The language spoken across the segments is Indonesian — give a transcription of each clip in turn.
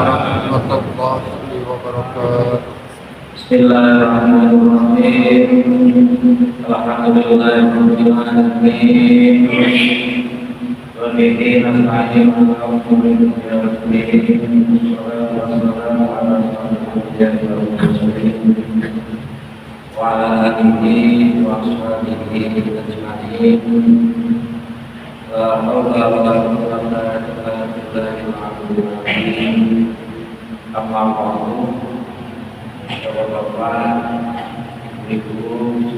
warahmatullahi wabarakatuh. Bismillahirrahmanirrahim. Alhamdulillahirabbil alamin. Wa bihi nasta'inu ala umuri dunya waddin. Wassalamu ala wa ala alihi wa sahbihi ajma'in. La haula wa la quwwata illa billahil aliyyil azim. Amma ba'du. Bapak-bapak, ibu,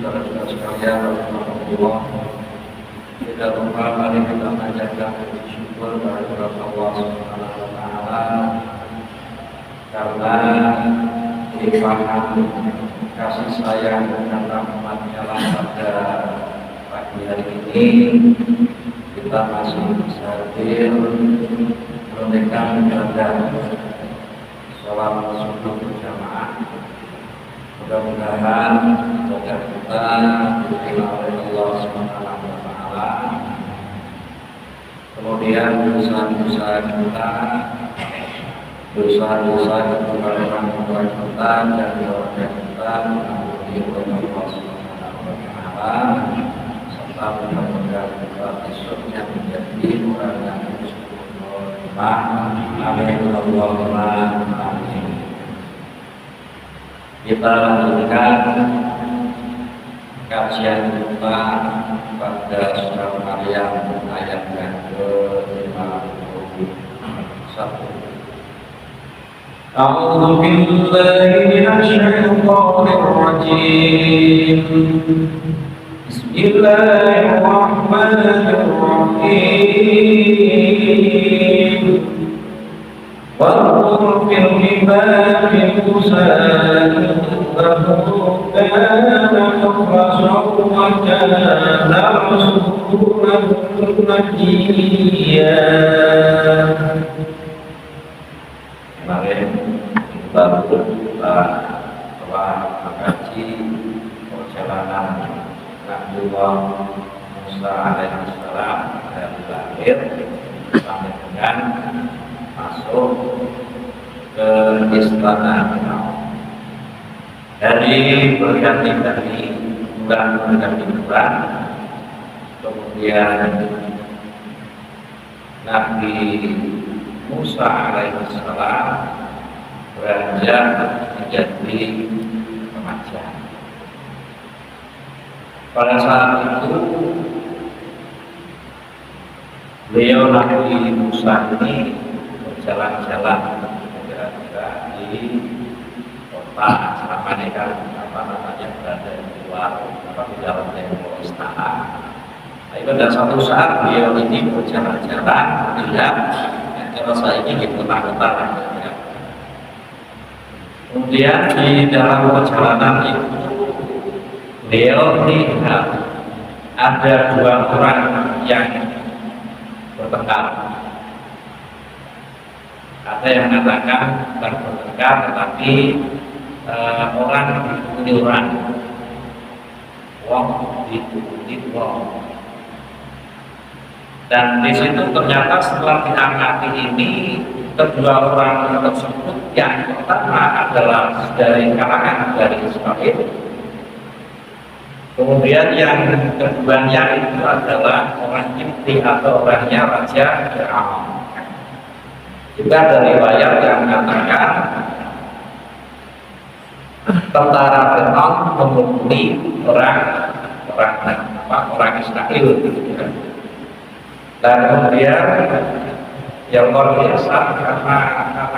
saudara-saudara sekalian, rahmatullah. Tidak lupa mari kita panjatkan syukur kepada Allah Subhanahu wa taala karena limpahan kasih sayang dan rahmat-Nya pada pagi hari ini kita masih bisa hadir menunaikan ibadah sholat subuh berjamaah. Mudah-mudahan ibadah kita diterima oleh Allah Subhanahu wa taala. Kemudian dosa-dosa kita, dosa-dosa kepada orang tua kita dan keluarga kita diampuni oleh Allah Subhanahu wa taala, serta mudah-mudahan kita besoknya menjadi orang yang bersyukur. Amin Allahumma amin. Kita lanjutkan kajian kita pada surah Maryam ayat yang ke-51. A'udzu billahi minasy syaithanir rajim. Bismillahirrahmanirrahim. واذكر في الكتاب موسى إنه كان مخلصا وكان رسولا نبيا. Kemarin kita telah mengkaji perjalanan Nabiullah Musa alaihissalam dari lahir sampai dengan masuk ke istana Firaun. Dari berganti-ganti bulan, kemudian Nabi Musa alaihissalam beranjak menjadi remaja. Pada saat itu beliau Nabi Musa ini berjalan-jalan kira-kira di kota selama ini kan berada di luar di dalam tembok istana. Tapi pada suatu saat beliau ini berjalan-jalan melihat terasa ini di kota-kota. Kemudian di dalam perjalanan itu beliau lihat ada dua orang yang bertengkar. Ada yang mengatakan bukan bertengkar tetapi orang penyuran, wong dituruti wong. Dan di situ ternyata setelah diamati ini kedua orang tersebut yang pertama adalah dari kalangan dari Israel. Kemudian yang keduanya itu adalah orang Kipti atau orangnya Raja Firaun. Juga ada riwayat yang mengatakan tentara Firaun memukuli orang Israel. Dan kemudian yang luar biasa karena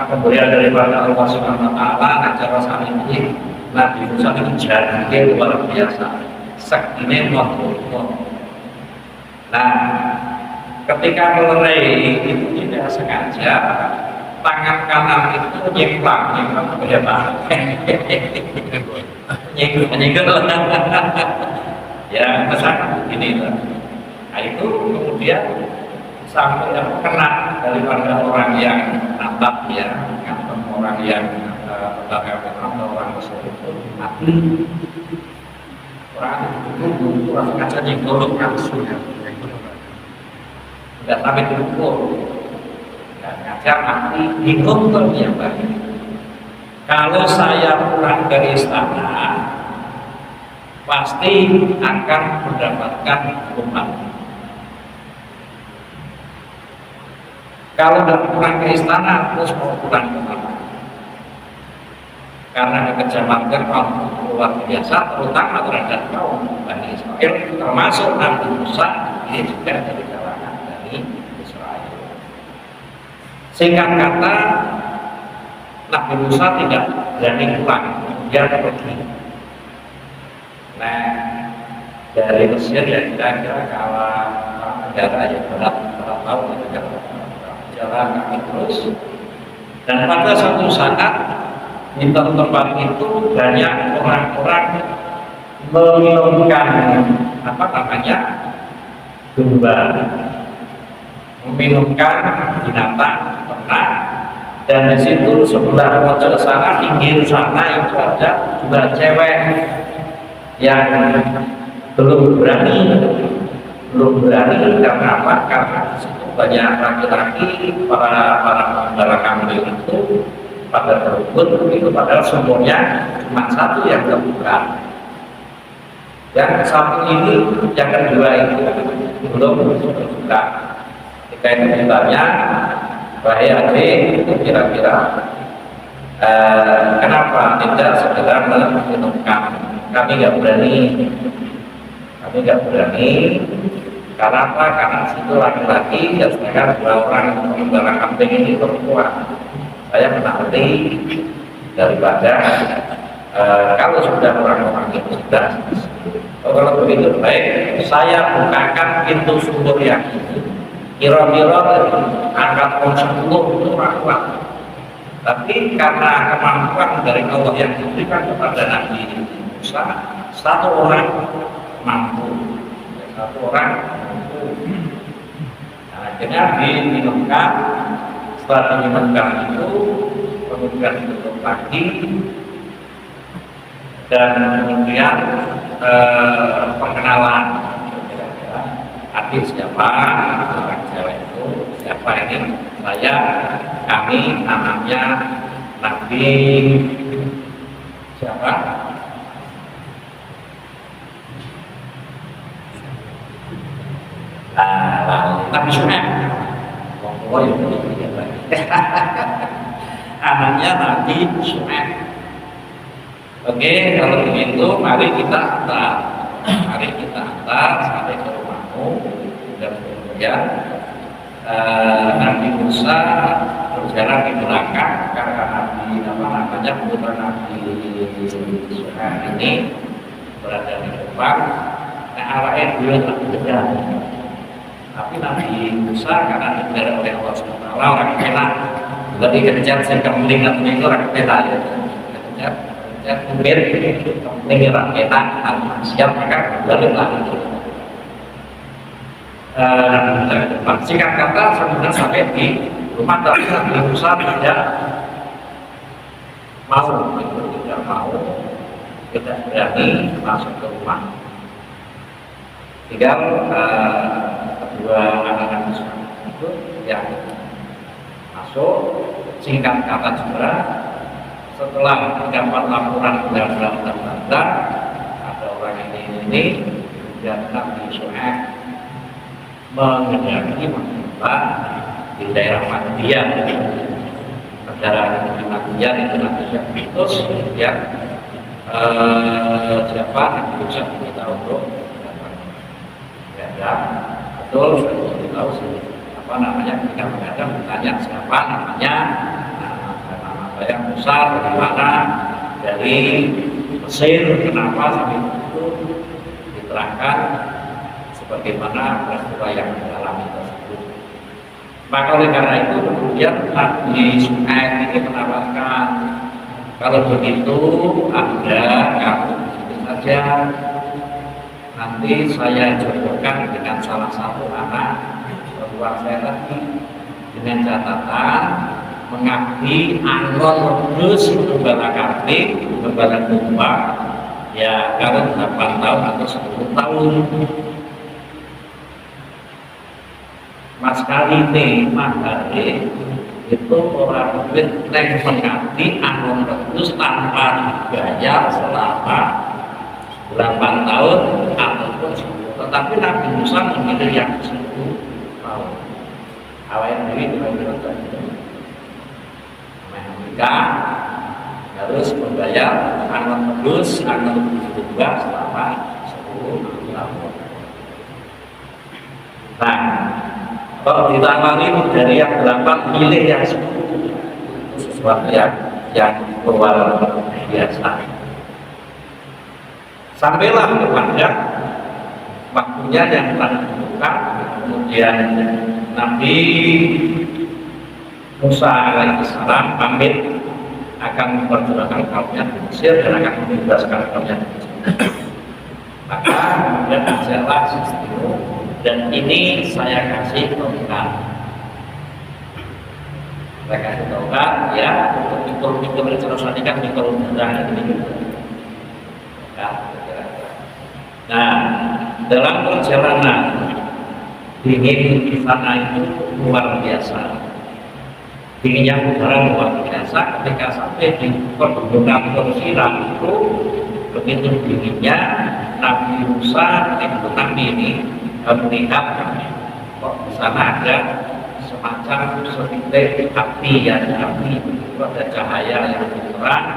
pemberian daripada Allah Subhanahu wa taala acara saat ini Nabi Musa itu jadi luar biasa. Sakine mohon. Nah, ketika melerai itu tidak sengaja tangan kanan itu nyemplang bagaimana? Nyenggol. Ya, pesan ini lah. Nah itu kemudian sampai yang kena daripada orang yang natap ya, orang yang atau orang tersebut mati. Orang itu orang kaca nyengolok langsung ya. Tidak sampai terukur. dan ngajar nanti bingung ya Pak. Kalau saya pulang ke istana pasti akan mendapatkan hukuman. Kalau tidak pulang ke istana terus mau pulang ke mana? Karena kekejaman Fir'aun luar biasa, terutama terhadap kaum Bani Israel, termasuk Nabi Musa, ini juga dari kalangan Bani Israel. Singkat kata, Nabi Musa tidak berani pulang, dia pergi. Nah, dari Mesir ya kira-kira kalah negara yang berat laut jalan kaki terus. Dan pada suatu saat di tempat itu banyak orang-orang meminumkan domba, meminumkan binatang ternak. Dan di situ sebelah pojok sana, pinggir sana itu ada dua cewek yang belum berani karena apa? Karena di situ banyak laki-laki para pengendara kambing itu pada berebut itu, padahal sumurnya cuma satu yang terbuka. Yang satu ini, yang kedua itu belum terbuka. Ketika itu ditanya, wahai adik, itu kira-kira kenapa tidak segera meminumkan? Kami nggak berani. Karena apa? Karena situ laki-laki, ya sedangkan dua orang pengendara kambing ini perempuan. Saya menanti daripada kalau sudah orang-orang itu sudah. Kalau begitu baik, saya bukakan pintu sumur yang ini. Kira-kira angkat pohon 10 itu kuat. Tapi karena kemampuan dari Allah yang diberikan kepada Nabi Musa, satu orang mampu. Nah, akhirnya diminumkan. Setelah diminumkan itu, kemudian ditutup lagi, dan kemudian perkenalan. Adik siapa? Orang cewek itu siapa ini? Kami namanya Nabi siapa? Nabi Syuaib. Oh ya, anaknya Nabi Syuaib. Oke, kalau begitu mari kita antar sampai ke rumahmu. Dan kemudian Nabi Musa berjalan di belakang karena putra Nabi Syuaib ini berada di depan. Nah, arahnya dia tak berjalan. Tapi Nabi Musa karena dijaga oleh Allah SWT orang kena, berarti kejar sehingga melihat itu orang kena ya. Kejar kemudian kemudian orang kena siap maka baliklah itu. Singkat kata sebenarnya sampai di rumah, tapi Nabi Musa tidak berani masuk ke rumah. Tinggal kedua anak-anak itu yang masuk. Singkat kata juga, setelah mendapat laporan benda-benda ada orang ini dan Nabi Syuaib mengendaki menembak di daerah Madian. Negara Madian itu Nabi Syuaib itu kemudian siapa Nabi Musa kita untuk ya betul sudah tahu kita menghadap bertanya siapa namanya. Nama saya Musa, dari mana? Dari Mesir. Kenapa sampai itu diterangkan sebagaimana peristiwa yang dialami tersebut. Maka oleh karena itu kemudian Nabi Syuaib ini menawarkan, kalau begitu Anda kamu di situ saja. Nanti saya jodohkan dengan salah satu anak perempuan saya tadi, dengan catatan mengabdi anggon wedhus gembala kambing, gembala domba ya kalau 8 tahun atau 10 tahun. Mas kali mahare itu orang duit neng mengabdi anu terus tanpa dibayar selama 8 tahun ataupun 10. Tetapi Nabi Musa memilih yang 10 tahun. Awalnya diri itu mereka harus membayar anu terus anu berubah selama 10 tahun. Nah, kalau ditawari dari yang 8 pilih yang 10, sesuatu yang luar biasa. Sampailah kepada waktunya yang telah ditentukan. Kemudian Nabi Musa alaihissalam pamit akan memperjuangkan kaumnya di Mesir dan akan membebaskan kaumnya di Mesir. Maka kemudian berjalan sistem dan ini saya kasih tongkat. Saya kasih tongkat ya untuk mikul-mikul terus nanti kan mikul darah ini. Nah, dalam perjalanan dingin di sana itu luar biasa. Dinginnya udara luar biasa. Ketika sampai di pergunungan Siram itu begitu dinginnya, Nabi Musa itu Nabi ini melihat kok di sana ada semacam sepitik api ya, api itu ada cahaya yang terang.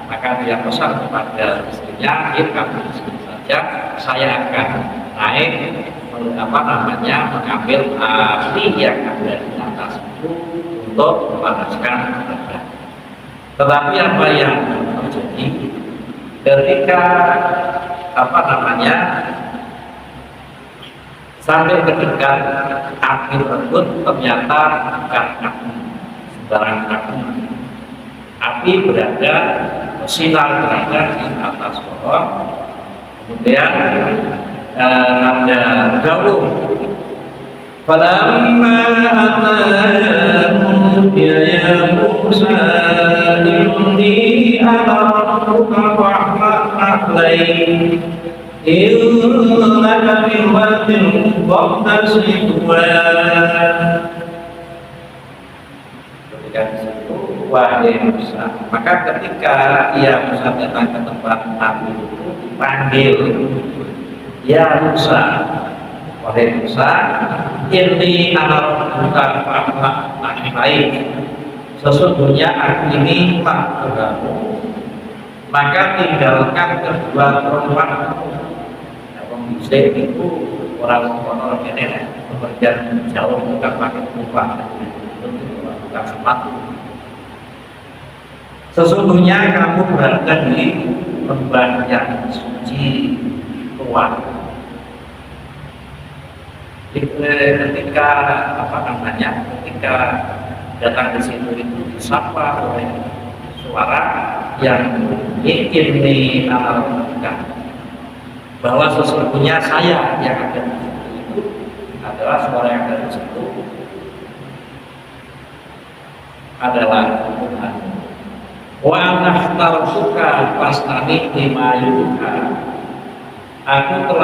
Maka dia pesan kepada istrinya, kamu di sini saja, saya akan naik mengambil api yang ada di atas itu untuk memanaskan badan. Tetapi apa yang terjadi ketika sampai mendekat api tersebut ternyata bukan api sembarang api. Api berada, sinar berada di atas pohon. Kemudian ada daun. Falamma atahum ya Musa inni ana rabbuka fa'lam innaka bil wadil muqaddas tuwa. Ketika disitu wahai Musa, maka ketika ia Musa datang ke tempat Nabi itu dipanggil, ya Musa, wahai Musa, inni ana rabbuka fa'lam baik. Sesungguhnya aku ini Tuhanmu, maka tinggalkan kedua perempuanmu. Musik itu orang ini pekerjaan jauh bukan pakai upah, bukan sepatu. Sesungguhnya kamu berada di lembah yang suci Tuhan. Ketika ketika datang di situ itu disapa oleh suara yang ini amalkan, bahwa sesungguhnya saya yang ada di situ itu adalah suara yang ada di situ adalah Tuhan. Wa anahtarsuka pastani lima yuka. Aku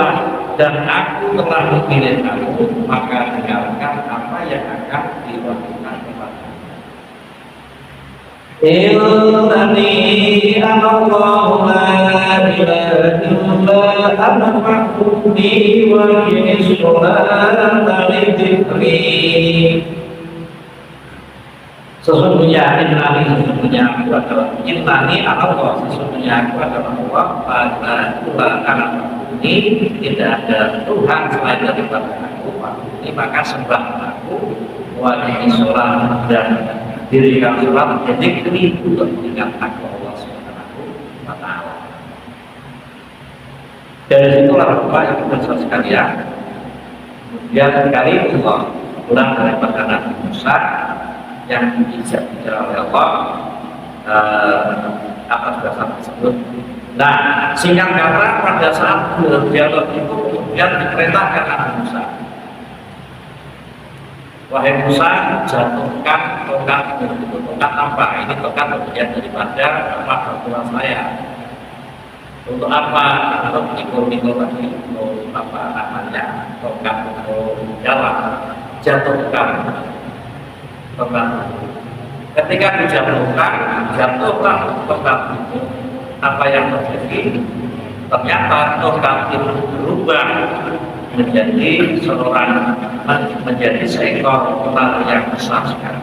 telah memilih kamu, maka dengarkan apa yang akan dilakukan kepadamu. Innani anallahu la ilaha illa ana fa'budni wa aqimi sholata li dzikri. Sesungguhnya aku adalah Allah, sesungguhnya aku adalah Allah, karena ini tidak ada Tuhan selain daripada aku. Ini maka sembah aku, wajib sholat dan dirikan sholat jadi itu untuk mengingat aku Allah Subhanahu wa Ta'ala. Dari situlah Bapak yang besar sekalian. Kemudian kali Allah pulang daripada Nabi Musa yang bisa bicara oleh Allah atas dasar tersebut. Nah, singkat kata pada saat dialog itu kemudian diperintahkan Nabi Musa, wahai Musa, jatuhkan tongkat itu. Tongkat apa? Ini tongkat bagian daripada pertua saya. Untuk apa? Untuk mikul-mikul tadi, untuk tongkat untuk jalan. Jatuhkan tongkat. Ketika dijatuhkan tongkat itu, apa yang terjadi? Ternyata tongkat itu berubah menjadi seekor ular yang besar sekali.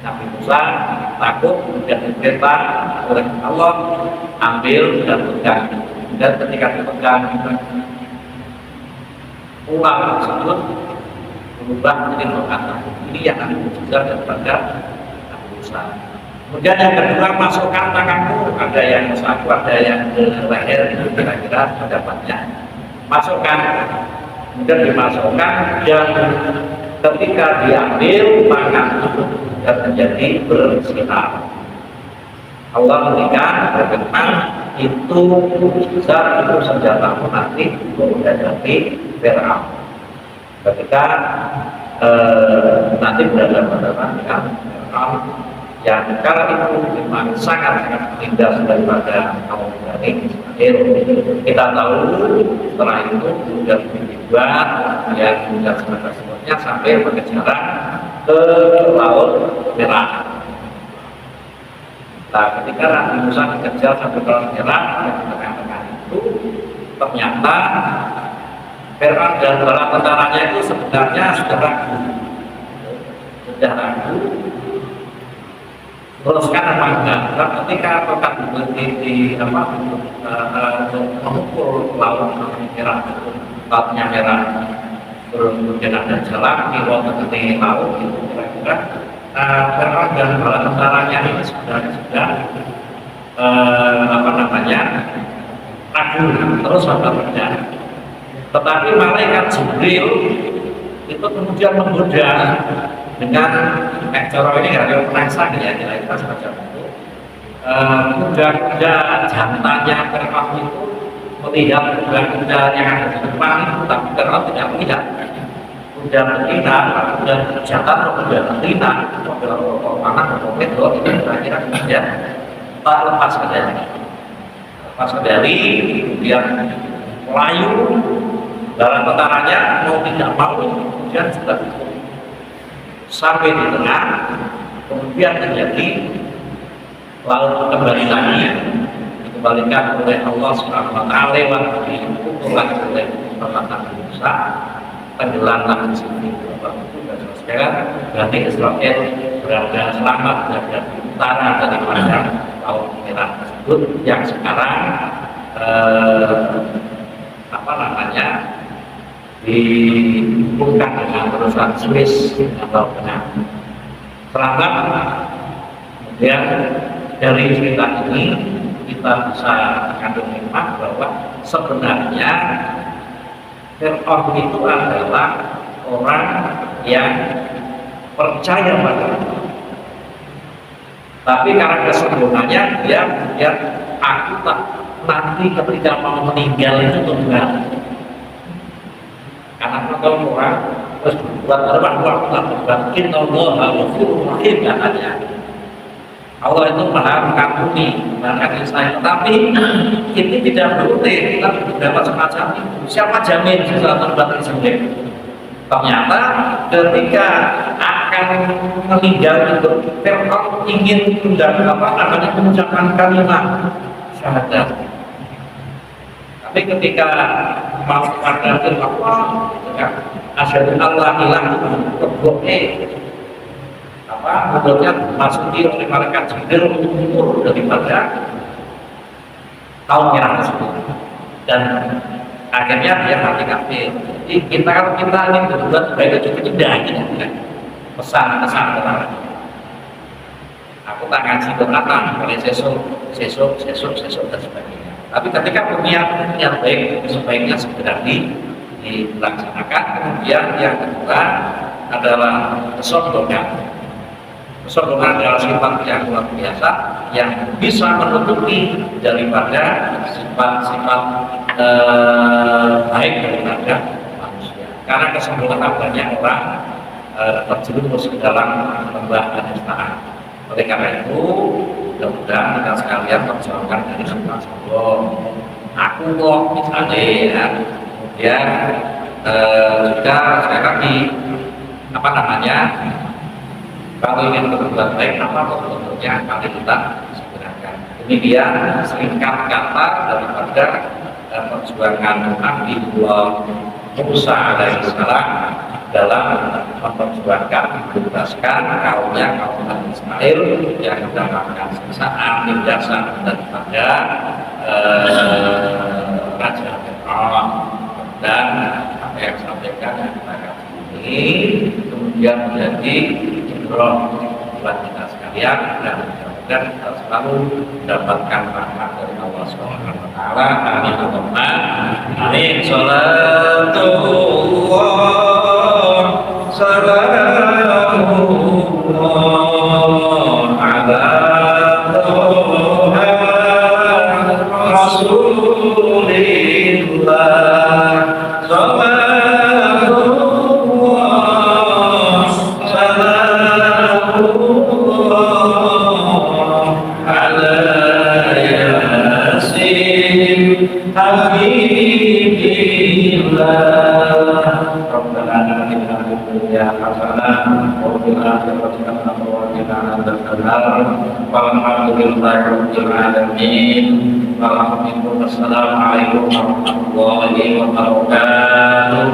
Nabi Musa takut dan diperintah oleh Allah ambil dan pegang. Dan ketika dipegang ular tersebut berubah menjadi tongkat. Ini yang akan mujizat daripada Nabi Musa. Kemudian yang kedua, masukkan tanganmu, ada yang satu, ada yang ke leher, itu kira-kira pendapatnya. Masukkan, kemudian dimasukkan, dan ketika diambil tangan itu dan menjadi bersinar. Allah berikan berfirman, itu mujizat, itu senjatamu nanti untuk menghadapi Fir'aun. Ketika nanti berhadapan dengan Fir'aun yang kala itu memang sangat indah daripada kaum Bani Israil. Kita tahu setelah itu sudah dibuat yang sudah sebagainya sampai berkejaran ke Laut Merah. Nah, ketika Nabi Musa dikejar sampai ke Laut Merah dan di tengah-tengah itu ternyata Fir'aun dan bala tentaranya itu sebenarnya sudah ragu. Teruskan apa enggak? Dan ketika tongkat memukul laut merah, lautnya merah, kemudian ada jalan di laut itu kira-kira Fir'aun dan bala tentaranya ini sebenarnya sudah ragu terus berjalan. Tetapi malaikat Jibril itu kemudian menggoda dengan cara ini ada penasang ya, kira-kira semacam itu. Kuda-kuda jantannya Fir'aun itu melihat kuda-kuda yang ada di depan itu, tapi Fir'aun tidak melihat. Kuda betina dan jantan kuda betina, mobil panah atau metro itu kira-kira kemudian tak lepas kendali, kemudian melayu. Dalam tentaranya mau tidak mau kemudian sudah sampai di tengah, kemudian terjadi laut kembali lagi dikembalikan oleh Allah Subhanahu Wa Taala lewat dipukul lagi oleh Nabi Musa, tenggelam di sini. Sekarang berarti Israel berada selamat berada di utara daripada Laut Merah tersebut yang sekarang dihubungkan dengan terusan Suez atau dengan Selatan. Kemudian dari cerita ini kita bisa mengandung hikmah bahwa sebenarnya Fir'aun itu adalah orang yang percaya pada Allah. Tapi karena kesombongannya dia kemudian aku tak nanti ketika mau meninggal itu tunggal. Karena kalau orang terus berbuat waktu berbangkit Allah al-Ghafurur Rahim katanya. Allah itu maha mengampuni, maha kasih sayang. Tapi ini tidak berarti kita dapat semacam itu. Siapa jamin sesuatu terbatas sendiri? Ternyata ketika akan meninggal itu Fir'aun ingin mengucapkan kalimat syahadat. Tapi ketika mau pada Allah, asyhadu alla ilaha illallah, menurutnya masuki oleh malaikat Jibril umur daripada kaum merah tersebut, dan akhirnya dia mati kafir. Jadi kalau kita ingin berbuat baik itu tidak kan pesan tentang aku tak ngaji berkata oleh sesuk dan sebagainya. Tapi ketika punya yang baik, sebaiknya segera dilaksanakan. Kemudian yang kedua adalah kesombongan. Kesombongan adalah sifat yang luar biasa yang bisa menutupi daripada sifat-sifat baik daripada manusia. Karena kesombongan banyak orang terjerumus ke dalam lembah anistaan. Oleh karena itu, mudah-mudahan kita sekalian terjauhkan dari sifat sombong. Aku kok misalnya ya. Kemudian juga saya lagi kalau ingin berbuat baik, apa bentuknya akan kita segerakan. Demikian singkat kata daripada perjuangan Nabi Musa alaihissalam dalam memperjuangkan membebaskan kaumnya kaum Bani Israel yang mendapatkan siksaan tindasan daripada Raja Fir'aun. Dan apa yang disampaikan yang kita kaji ini kemudian menjadi ibrah buat kita sekalian, dan mudah-mudahan kita selalu mendapatkan rahmat dari Allah Subhanahu wa taala. Amin Allahumma amin. Salatullah salamullah ala Rasulillah. Salamullah salamullah ala Yasin Habibillah. Rabbana atina fid dunya hasanah wa fil akhirati hasanah wa qina adzabannar. Walhamdulillahi rabbil alamin. Assalamualaikum warahmatullahi wabarakatuh.